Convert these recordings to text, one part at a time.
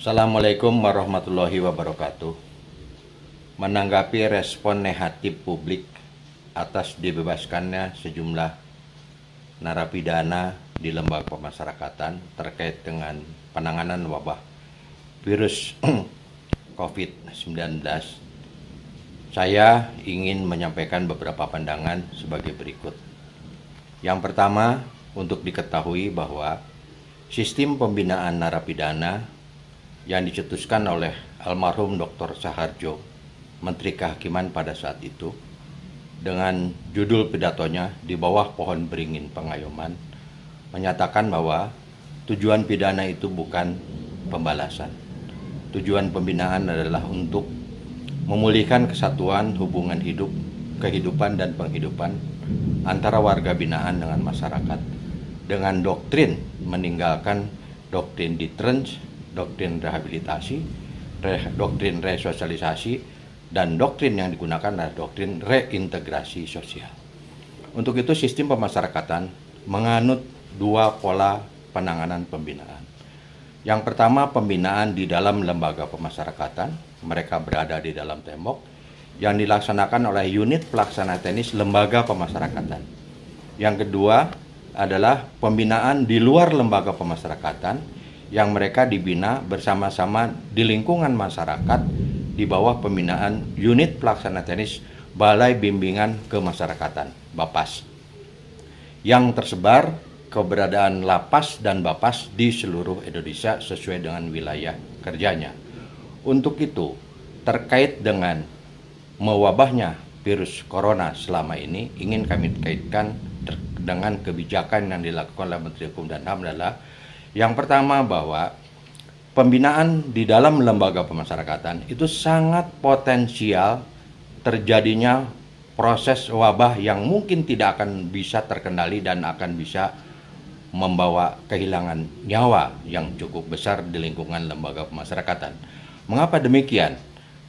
Assalamualaikum warahmatullahi wabarakatuh. Menanggapi respon negatif publik atas dibebaskannya sejumlah narapidana di lembaga pemasyarakatan terkait dengan penanganan wabah virus COVID-19, saya ingin menyampaikan beberapa pandangan sebagai berikut. Yang pertama, untuk diketahui bahwa sistem pembinaan narapidana yang dicetuskan oleh almarhum Dr. Saharjo, Menteri Kehakiman pada saat itu, dengan judul pidatonya Di Bawah Pohon Beringin Pengayoman, menyatakan bahwa tujuan pidana itu bukan pembalasan. Tujuan pembinaan adalah untuk memulihkan kesatuan hubungan hidup, kehidupan dan penghidupan antara warga binaan dengan masyarakat, dengan doktrin meninggalkan doktrin deterrence, doktrin rehabilitasi, doktrin resosialisasi, dan doktrin yang digunakan adalah doktrin reintegrasi sosial. Untuk itu sistem pemasyarakatan menganut dua pola penanganan pembinaan. Yang pertama, pembinaan di dalam lembaga pemasyarakatan, mereka berada di dalam tembok, yang dilaksanakan oleh unit pelaksana teknis lembaga pemasyarakatan. Yang kedua adalah pembinaan di luar lembaga pemasyarakatan, yang mereka dibina bersama-sama di lingkungan masyarakat di bawah pembinaan unit pelaksana teknis Balai Bimbingan Kemasyarakatan (BAPAS), yang tersebar keberadaan lapas dan bapas di seluruh Indonesia sesuai dengan wilayah kerjanya. Untuk itu, terkait dengan mewabahnya virus corona selama ini, ingin kami kaitkan dengan kebijakan yang dilakukan oleh Menteri Hukum dan HAM adalah yang pertama, bahwa pembinaan di dalam lembaga pemasyarakatan itu sangat potensial terjadinya proses wabah yang mungkin tidak akan bisa terkendali dan akan bisa membawa kehilangan nyawa yang cukup besar di lingkungan lembaga pemasyarakatan. Mengapa demikian?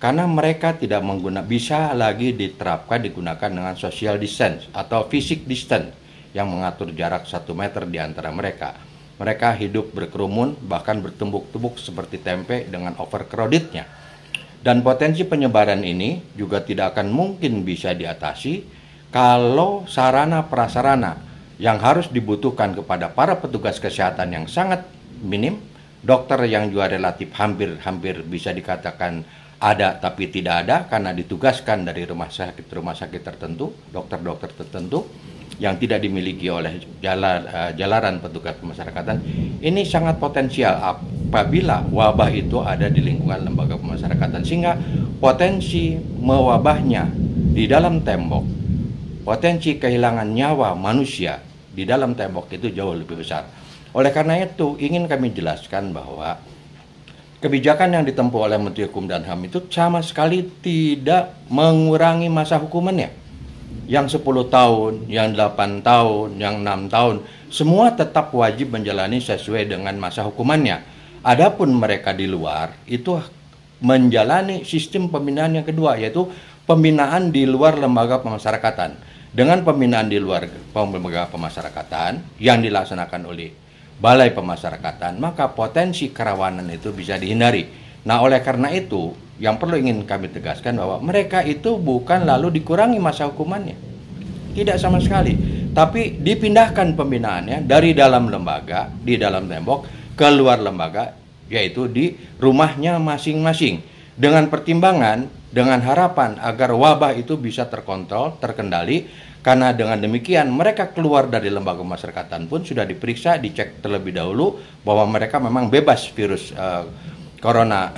Karena mereka tidak bisa lagi digunakan dengan social distance atau physical distance yang mengatur jarak 1 meter di antara mereka. Mereka hidup berkerumun, bahkan bertumbuk-tumbuk seperti tempe dengan overcrowdednya. Dan potensi penyebaran ini juga tidak akan mungkin bisa diatasi kalau sarana prasarana yang harus dibutuhkan kepada para petugas kesehatan yang sangat minim, dokter yang juga relatif hampir bisa dikatakan ada tapi tidak ada karena ditugaskan dari rumah sakit tertentu, dokter-dokter tertentu yang tidak dimiliki oleh jalaran petugas pemasyarakatan. Ini sangat potensial apabila wabah itu ada di lingkungan lembaga pemasyarakatan, sehingga potensi mewabahnya di dalam tembok, potensi kehilangan nyawa manusia di dalam tembok itu jauh lebih besar. Oleh karena itu, ingin kami jelaskan bahwa kebijakan yang ditempuh oleh Menteri Hukum dan HAM itu sama sekali tidak mengurangi masa hukumannya. Yang 10 tahun, yang 8 tahun, yang 6 tahun, semua tetap wajib menjalani sesuai dengan masa hukumannya. Adapun mereka di luar itu menjalani sistem pembinaan yang kedua, yaitu pembinaan di luar lembaga pemasyarakatan. Dengan pembinaan di luar lembaga pemasyarakatan yang dilaksanakan oleh Balai Pemasyarakatan, maka potensi kerawanan itu bisa dihindari. Nah, oleh karena itu, yang perlu ingin kami tegaskan bahwa mereka itu bukan lalu dikurangi masa hukumannya. Tidak sama sekali. Tapi dipindahkan pembinaannya dari dalam lembaga, di dalam tembok, ke luar lembaga, yaitu di rumahnya masing-masing. Dengan pertimbangan, dengan harapan agar wabah itu bisa terkontrol, terkendali. Karena dengan demikian mereka keluar dari lembaga pemasyarakatan pun sudah diperiksa, dicek terlebih dahulu bahwa mereka memang bebas virus corona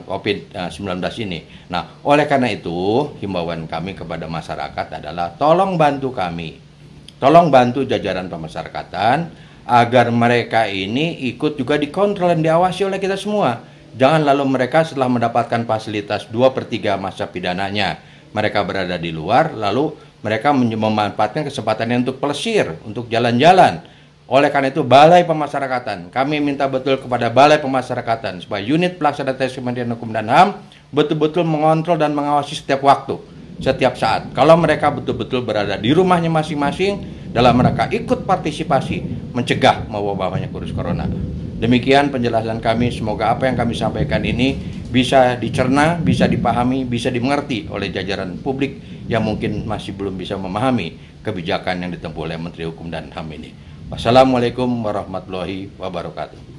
COVID-19 ini. Nah, oleh karena itu, himbauan kami kepada masyarakat adalah tolong bantu kami. Tolong bantu jajaran pemasyarakatan agar mereka ini ikut juga dikontrol dan diawasi oleh kita semua. Jangan lalu mereka setelah mendapatkan fasilitas 2/3 masa pidananya, mereka berada di luar, lalu mereka memanfaatkan kesempatannya untuk pelesir, untuk jalan-jalan. Oleh karena itu, Balai Pemasyarakatan, kami minta betul kepada Balai Pemasyarakatan supaya unit pelaksana teknis Kementerian Hukum dan HAM betul-betul mengontrol dan mengawasi setiap waktu, setiap saat. Kalau mereka betul-betul berada di rumahnya masing-masing, dalam mereka ikut partisipasi mencegah mewabahnya virus corona. Demikian penjelasan kami, semoga apa yang kami sampaikan ini bisa dicerna, bisa dipahami, bisa dimengerti oleh jajaran publik yang mungkin masih belum bisa memahami kebijakan yang ditempuh oleh Menteri Hukum dan HAM ini. Wassalamualaikum warahmatullahi wabarakatuh.